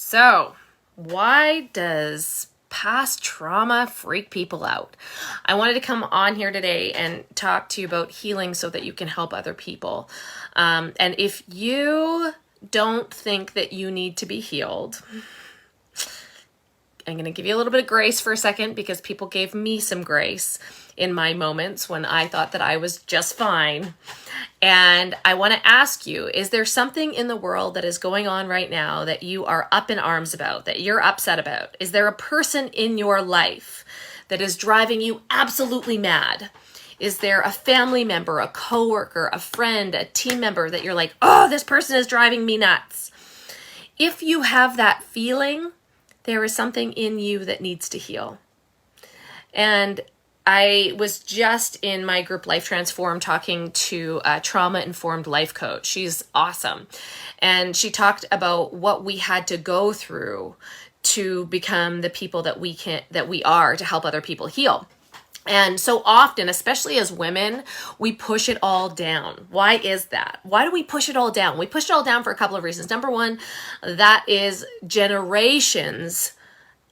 So, why does past trauma freak people out? I wanted to come on here today and talk to you about healing so that you can help other people. And if you don't think that you need to be healed, I'm going to give you a little bit of grace for a second, because people gave me some grace in my moments when I thought that I was just fine. And I want to ask you, is there something in the world that is going on right now that you are up in arms about, that you're upset about? Is there a person in your life that is driving you absolutely mad? Is there a family member, a coworker, a friend, a team member that you're like, oh, this person is driving me nuts? If you have that feeling, there is something in you that needs to heal. And I was just in my group Life Transformed talking to a trauma-informed life coach. She's awesome. And she talked about what we had to go through to become the people that we are to help other people heal. And so often, especially as women, we push it all down. Why is that? Why do we push it all down? We push it all down for a couple of reasons. Number one, that is generations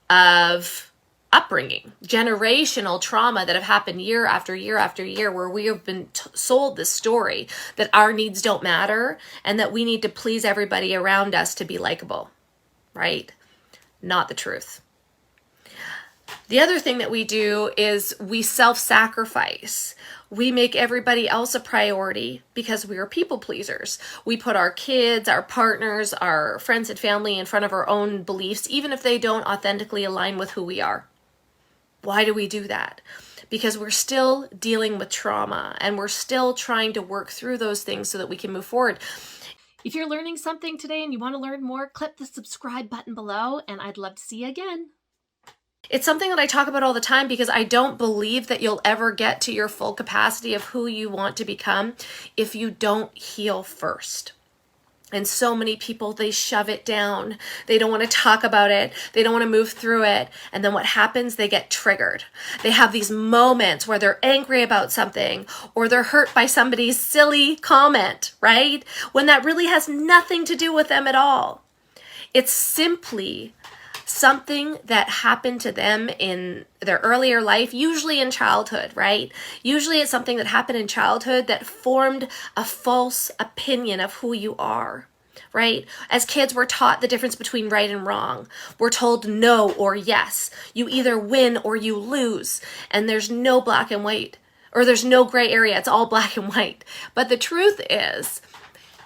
of upbringing, generational trauma that have happened year after year after year, where we have been sold this story that our needs don't matter and that we need to please everybody around us to be likable, right? Not the truth. The other thing that we do is we self-sacrifice. We make everybody else a priority because we are people pleasers. We put our kids, our partners, our friends and family in front of our own beliefs, even if they don't authentically align with who we are. Why do we do that? Because we're still dealing with trauma and we're still trying to work through those things so that we can move forward. If you're learning something today and you want to learn more, click the subscribe button below, and I'd love to see you again. It's something that I talk about all the time because I don't believe that you'll ever get to your full capacity of who you want to become if you don't heal first. And so many people, they shove it down. They don't want to talk about it. They don't want to move through it. And then what happens? They get triggered. They have these moments where they're angry about something or they're hurt by somebody's silly comment, right? When that really has nothing to do with them at all. It's simply something that happened to them in their earlier life, usually in childhood, right? Usually it's something that happened in childhood that formed a false opinion of who you are, right? As kids, we're taught the difference between right and wrong. We're told no or yes. You either win or you lose, and there's no black and white, or there's no gray area. It's all black and white. But the truth is,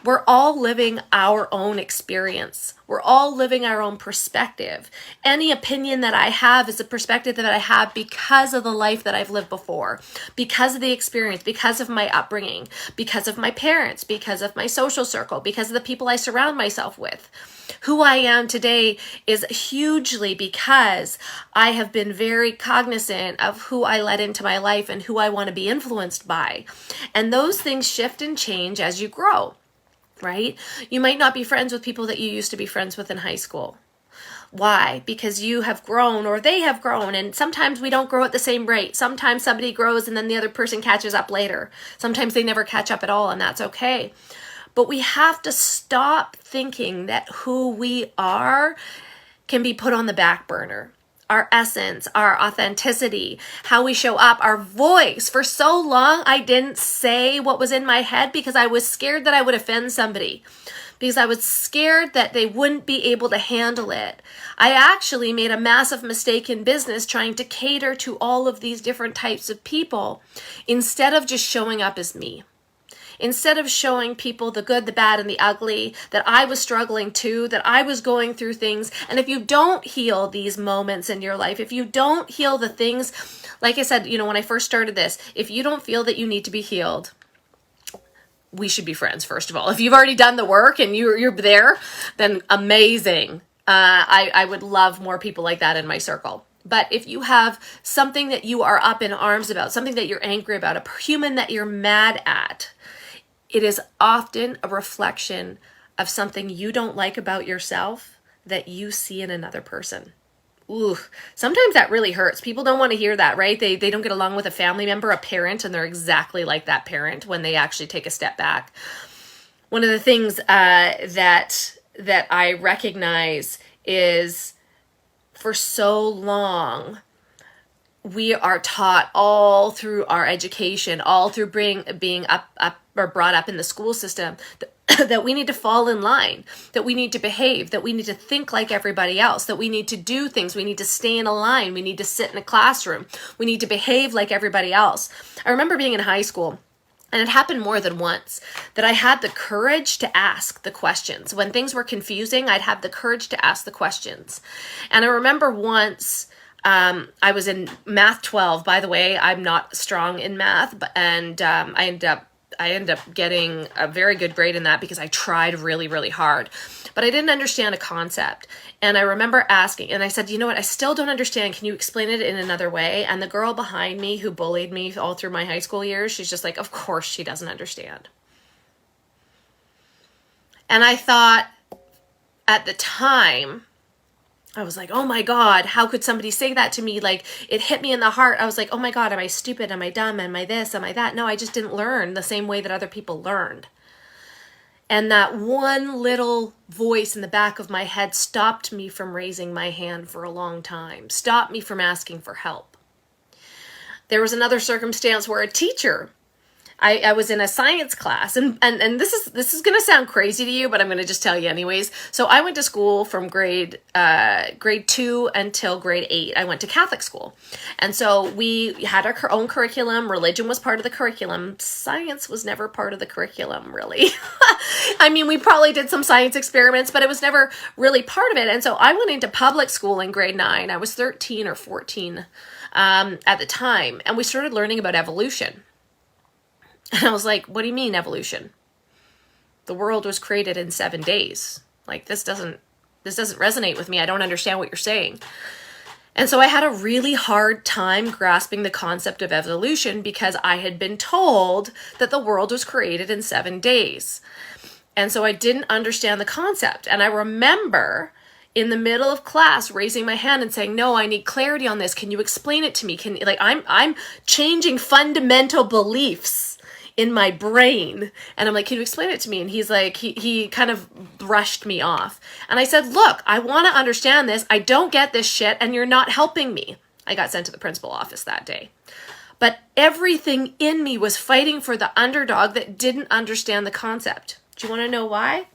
we're all living our own experience. We're all living our own perspective. Any opinion that I have is a perspective that I have because of the life that I've lived before, because of the experience, because of my upbringing, because of my parents, because of my social circle, because of the people I surround myself with. Who I am today is hugely because I have been very cognizant of who I let into my life and who I want to be influenced by. And those things shift and change as you grow. Right? You might not be friends with people that you used to be friends with in high school. Why? Because you have grown or they have grown, and sometimes we don't grow at the same rate. Sometimes somebody grows and then the other person catches up later. Sometimes they never catch up at all, and that's okay. But we have to stop thinking that who we are can be put on the back burner. Our essence, our authenticity, how we show up, our voice. For so long, I didn't say what was in my head because I was scared that I would offend somebody, because I was scared that they wouldn't be able to handle it. I actually made a massive mistake in business trying to cater to all of these different types of people instead of just showing up as me. Instead of showing people the good, the bad, and the ugly, that I was struggling too, that I was going through things. And if you don't heal these moments in your life, if you don't heal the things, like I said, when I first started this, if you don't feel that you need to be healed, we should be friends, first of all. If you've already done the work and you're there, then amazing. I would love more people like that in my circle. But if you have something that you are up in arms about, something that you're angry about, a human that you're mad at, it is often a reflection of something you don't like about yourself that you see in another person. Ooh, sometimes that really hurts. People don't want to hear that, right? They don't get along with a family member, a parent, and they're exactly like that parent when they actually take a step back. One of the things that I recognize is for so long, we are taught all through our education, all through being up or brought up in the school system, that we need to fall in line, that we need to behave, that we need to think like everybody else, that we need to do things, we need to stay in a line, we need to sit in a classroom, we need to behave like everybody else. I remember being in high school, and it happened more than once, that I had the courage to ask the questions. When things were confusing, I'd have the courage to ask the questions. And I remember once, I was in math 12. By the way, I'm not strong in math, and I ended up getting a very good grade in that because I tried really, really hard. But I didn't understand a concept. And I remember asking, and I said, you know what, I still don't understand. Can you explain it in another way? And the girl behind me who bullied me all through my high school years, she's just like, of course she doesn't understand. And I thought at the time, I was like, oh my God, how could somebody say that to me? Like, it hit me in the heart. I was like, oh my God, am I stupid? Am I dumb? Am I this? Am I that? No, I just didn't learn the same way that other people learned. And that one little voice in the back of my head stopped me from raising my hand for a long time, stopped me from asking for help. There was another circumstance where a teacher, I was in a science class, and this is going to sound crazy to you, but I'm going to just tell you anyways. So I went to school from grade 2 until grade 8. I went to Catholic school. And so we had our own curriculum. Religion was part of the curriculum. Science was never part of the curriculum, really. I mean, we probably did some science experiments, but it was never really part of it. And so I went into public school in grade 9. I was 13 or 14 at the time, and we started learning about evolution. And I was like, what do you mean evolution? The world was created in 7 days. Like, this doesn't resonate with me. I don't understand what you're saying. And so I had a really hard time grasping the concept of evolution because I had been told that the world was created in 7 days. And so I didn't understand the concept. And I remember in the middle of class raising my hand and saying, no, I need clarity on this. Can you explain it to me? I'm changing fundamental beliefs in my brain. And I'm like, can you explain it to me? And he's like, he kind of brushed me off. And I said, look, I want to understand this. I don't get this shit, and you're not helping me. I got sent to the principal office that day. But everything in me was fighting for the underdog that didn't understand the concept. Do you want to know why?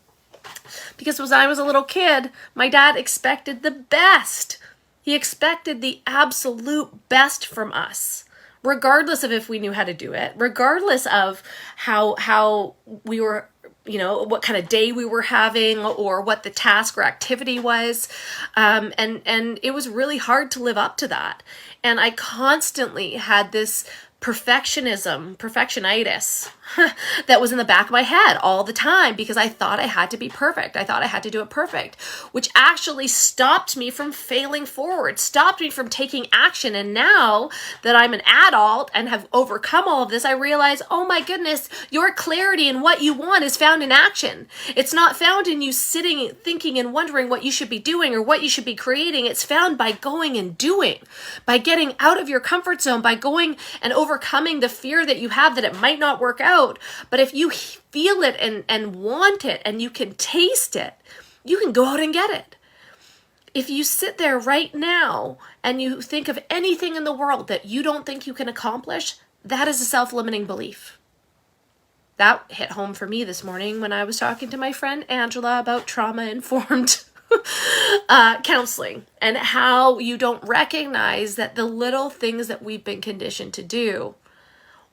Because when I was a little kid, my dad expected the best. He expected the absolute best from us, regardless of if we knew how to do it, regardless of how we were, what kind of day we were having or what the task or activity was. And it was really hard to live up to that. And I constantly had this perfectionitis that was in the back of my head all the time because I thought I had to be perfect. I thought I had to do it perfect, which actually stopped me from failing forward, stopped me from taking action. And now that I'm an adult and have overcome all of this, I realize, oh my goodness, your clarity in what you want is found in action. It's not found in you sitting, thinking and wondering what you should be doing or what you should be creating. It's found by going and doing, by getting out of your comfort zone, by going and overcoming the fear that you have that it might not work out. But if you feel it and want it and you can taste it, you can go out and get it. If you sit there right now and you think of anything in the world that you don't think you can accomplish, that is a self-limiting belief. That hit home for me this morning when I was talking to my friend Angela about trauma-informed counseling and how you don't recognize that the little things that we've been conditioned to do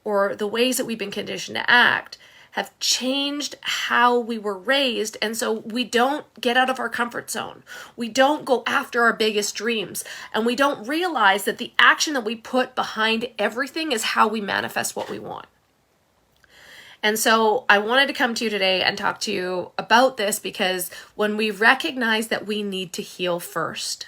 or the ways that we've been conditioned to act have changed how we were raised. And so we don't get out of our comfort zone. We don't go after our biggest dreams. And we don't realize that the action that we put behind everything is how we manifest what we want. And so I wanted to come to you today and talk to you about this because when we recognize that we need to heal first,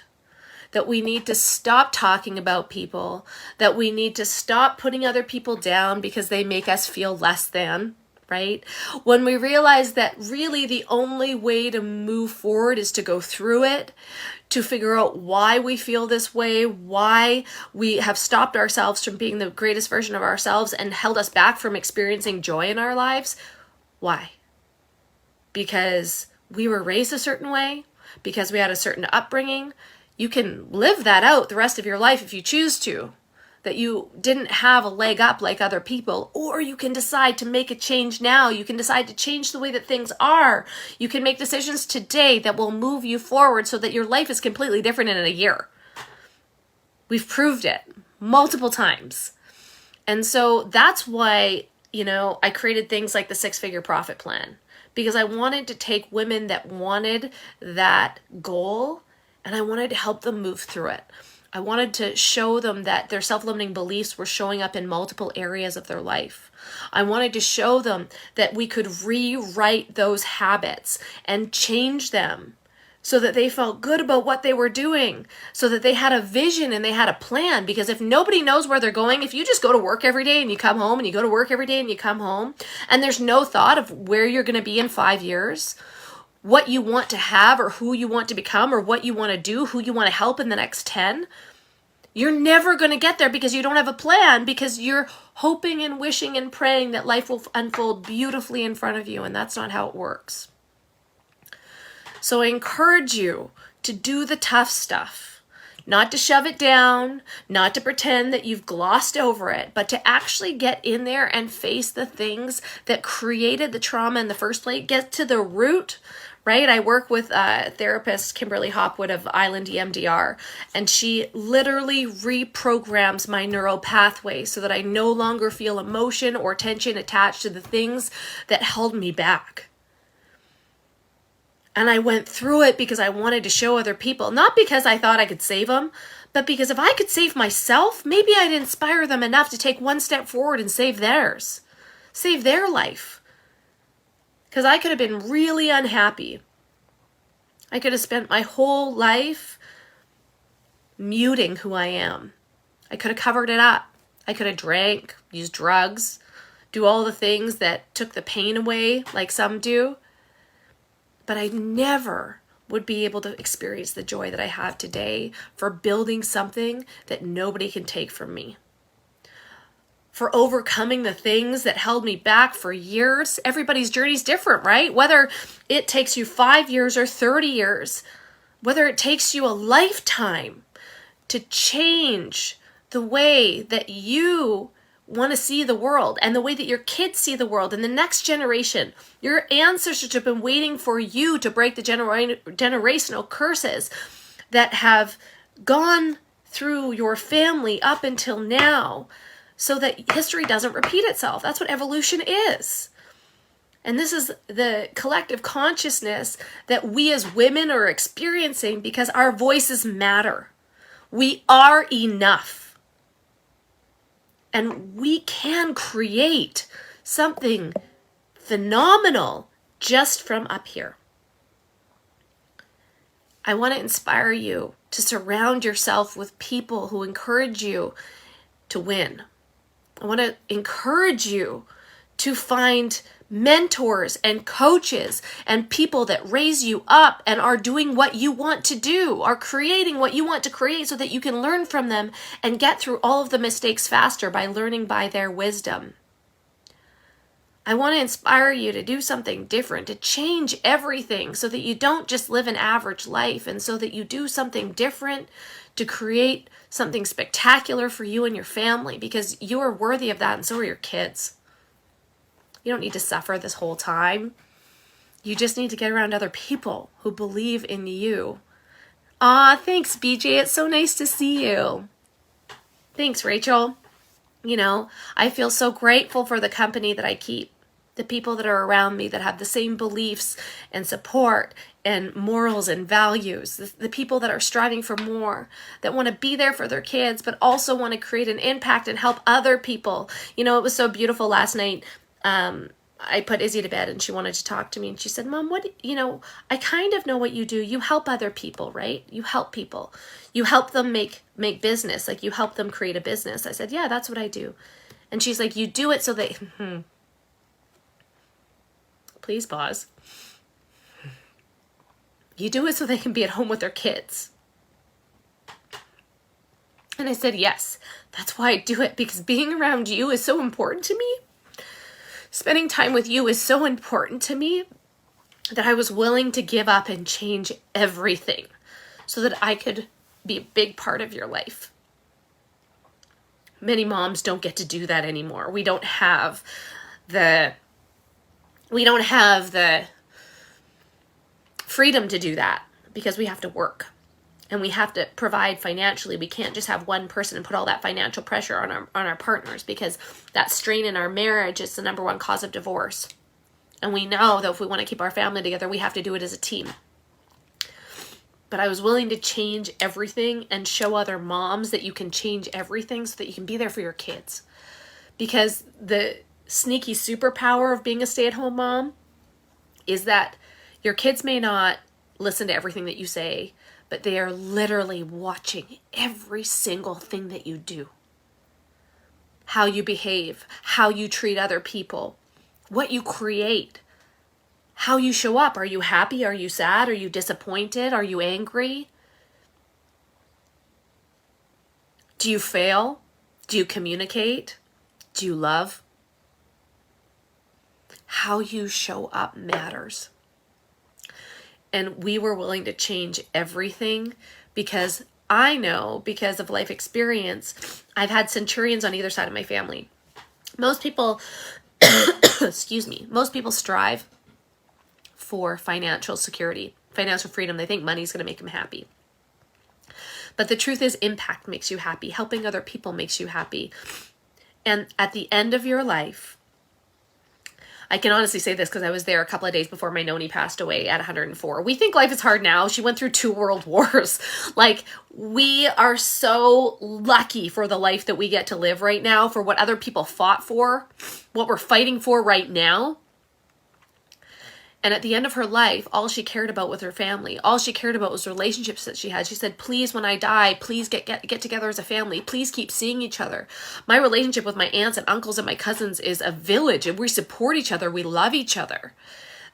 that we need to stop talking about people, that we need to stop putting other people down because they make us feel less than, right? When we realize that really the only way to move forward is to go through it, to figure out why we feel this way, why we have stopped ourselves from being the greatest version of ourselves and held us back from experiencing joy in our lives. Why? Because we were raised a certain way. because we had a certain upbringing. You can live that out the rest of your life if you choose to, that you didn't have a leg up like other people, or you can decide to make a change now. You can decide to change the way that things are. You can make decisions today that will move you forward so that your life is completely different in a year. We've proved it multiple times. And so that's why, I created things like the 6-figure profit plan, because I wanted to take women that wanted that goal and I wanted to help them move through it. I wanted to show them that their self-limiting beliefs were showing up in multiple areas of their life. I wanted to show them that we could rewrite those habits and change them so that they felt good about what they were doing, so that they had a vision and they had a plan. Because if nobody knows where they're going, if you just go to work every day and you come home and you go to work every day and you come home, and there's no thought of where you're going to be in 5 years, what you want to have or who you want to become or what you want to do, who you want to help in the next 10, you're never going to get there because you don't have a plan, because you're hoping and wishing and praying that life will unfold beautifully in front of you, and that's not how it works. So I encourage you to do the tough stuff, not to shove it down, not to pretend that you've glossed over it, but to actually get in there and face the things that created the trauma in the first place, get to the root. Right? I work with therapist Kimberly Hopwood of Island EMDR, and she literally reprograms my neural pathway so that I no longer feel emotion or tension attached to the things that held me back. And I went through it because I wanted to show other people, not because I thought I could save them, but because if I could save myself, maybe I'd inspire them enough to take one step forward and save theirs, save their life. Because I could have been really unhappy. I could have spent my whole life muting who I am. I could have covered it up. I could have drank, used drugs, do all the things that took the pain away like some do. But I never would be able to experience the joy that I have today for building something that nobody can take from me. For overcoming the things that held me back for years. Everybody's journey is different, right? Whether it takes you 5 years or 30 years, whether it takes you a lifetime to change the way that you want to see the world and the way that your kids see the world and the next generation. Your ancestors have been waiting for you to break the generational curses that have gone through your family up until now, so that history doesn't repeat itself. That's what evolution is. And this is the collective consciousness that we as women are experiencing because our voices matter. We are enough. And we can create something phenomenal just from up here. I want to inspire you to surround yourself with people who encourage you to win. I want to encourage you to find mentors and coaches and people that raise you up and are doing what you want to do, are creating what you want to create so that you can learn from them and get through all of the mistakes faster by learning by their wisdom. I want to inspire you to do something different, to change everything so that you don't just live an average life, and so that you do something different to create something spectacular for you and your family, because you are worthy of that and so are your kids. You don't need to suffer this whole time. You just need to get around other people who believe in you. Aw, thanks, BJ. It's so nice to see you. Thanks, Rachel. You know, I feel so grateful for the company that I keep. The people that are around me that have the same beliefs and support and morals and values. The people that are striving for more, that want to be there for their kids, but also want to create an impact and help other people. You know, it was so beautiful last night. I put Izzy to bed and she wanted to talk to me, and she said, Mom, I kind of know what you do. You help other people, right? You help people. You help them make business. Like, you help them create a business. I said, yeah, that's what I do. And she's like, you do it so they, please pause. You do it so they can be at home with their kids. And I said, yes, that's why I do it, because being around you is so important to me. Spending time with you is so important to me. that I was willing to give up and change everything so that I could be a big part of your life. Many moms don't get to do that anymore. We don't have the freedom to do that because we have to work and we have to provide financially. We can't just have one person and put all that financial pressure on our partners, because that strain in our marriage is the number one cause of divorce. And we know that if we want to keep our family together, we have to do it as a team. But I was willing to change everything and show other moms that you can change everything so that you can be there for your kids. Because the sneaky superpower of being a stay-at-home mom is that your kids may not listen to everything that you say, but they are literally watching every single thing that you do. How you behave, how you treat other people, what you create, how you show up. Are you happy? Are you sad? Are you disappointed? Are you angry? Do you fail? Do you communicate? Do you love? How you show up matters. And we were willing to change everything because I know, because of life experience, I've had centurions on either side of my family. Most people, excuse me, most people strive for financial security, financial freedom. They think money's going to make them happy. But the truth is, impact makes you happy. Helping other people makes you happy. And at the end of your life, I can honestly say this because I was there a couple of days before my noni passed away at 104. We think life is hard now. She went through 2 world wars. Like, we are so lucky for the life that we get to live right now, for what other people fought for, what we're fighting for right now. And at the end of her life, all she cared about was her family. All she cared about was relationships that she had. She said, please, when I die, please get together as a family. Please keep seeing each other. My relationship with my aunts and uncles and my cousins is a village, and we support each other. We love each other.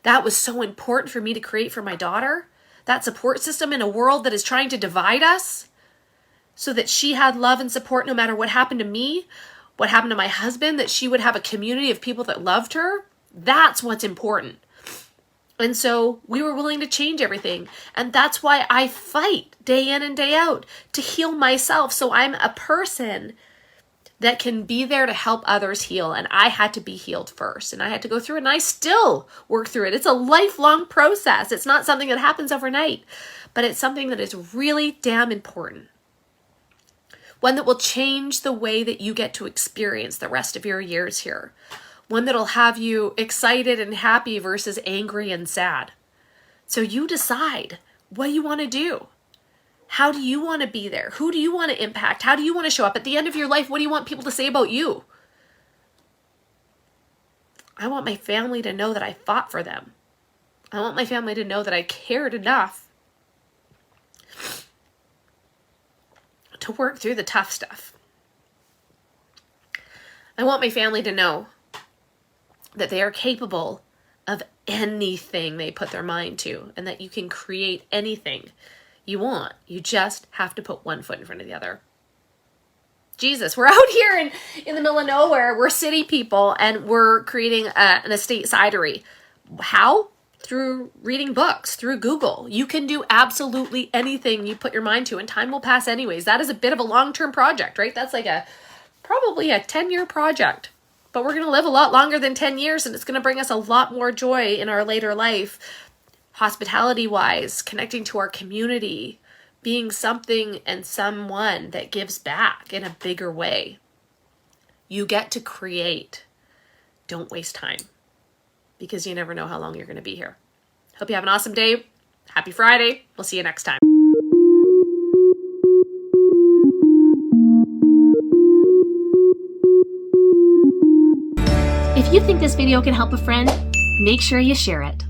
That was so important for me to create for my daughter. That support system in a world that is trying to divide us, so that she had love and support no matter what happened to me, what happened to my husband, that she would have a community of people that loved her. That's what's important. And so we were willing to change everything. And that's why I fight day in and day out to heal myself. So I'm a person that can be there to help others heal. And I had to be healed first. And I had to go through it. And I still work through it. It's a lifelong process. It's not something that happens overnight. But it's something that is really damn important. One that will change the way that you get to experience the rest of your years here. One that'll have you excited and happy versus angry and sad. So you decide, what do you want to do? How do you want to be there? Who do you want to impact? How do you want to show up? At the end of your life, what do you want people to say about you? I want my family to know that I fought for them. I want my family to know that I cared enough to work through the tough stuff. I want my family to know that they are capable of anything they put their mind to, and that you can create anything you want. You just have to put one foot in front of the other. Jesus, we're out here in the middle of nowhere. We're city people, and we're creating an estate cidery. How? Through reading books, through Google. You can do absolutely anything you put your mind to, and time will pass anyways. That is a bit of a long-term project, right? That's like probably a 10-year project. But we're going to live a lot longer than 10 years, and it's going to bring us a lot more joy in our later life, hospitality-wise, connecting to our community, being something and someone that gives back in a bigger way. You get to create. Don't waste time, because you never know how long you're going to be here. Hope you have an awesome day. Happy Friday. We'll see you next time. If you think this video can help a friend, make sure you share it.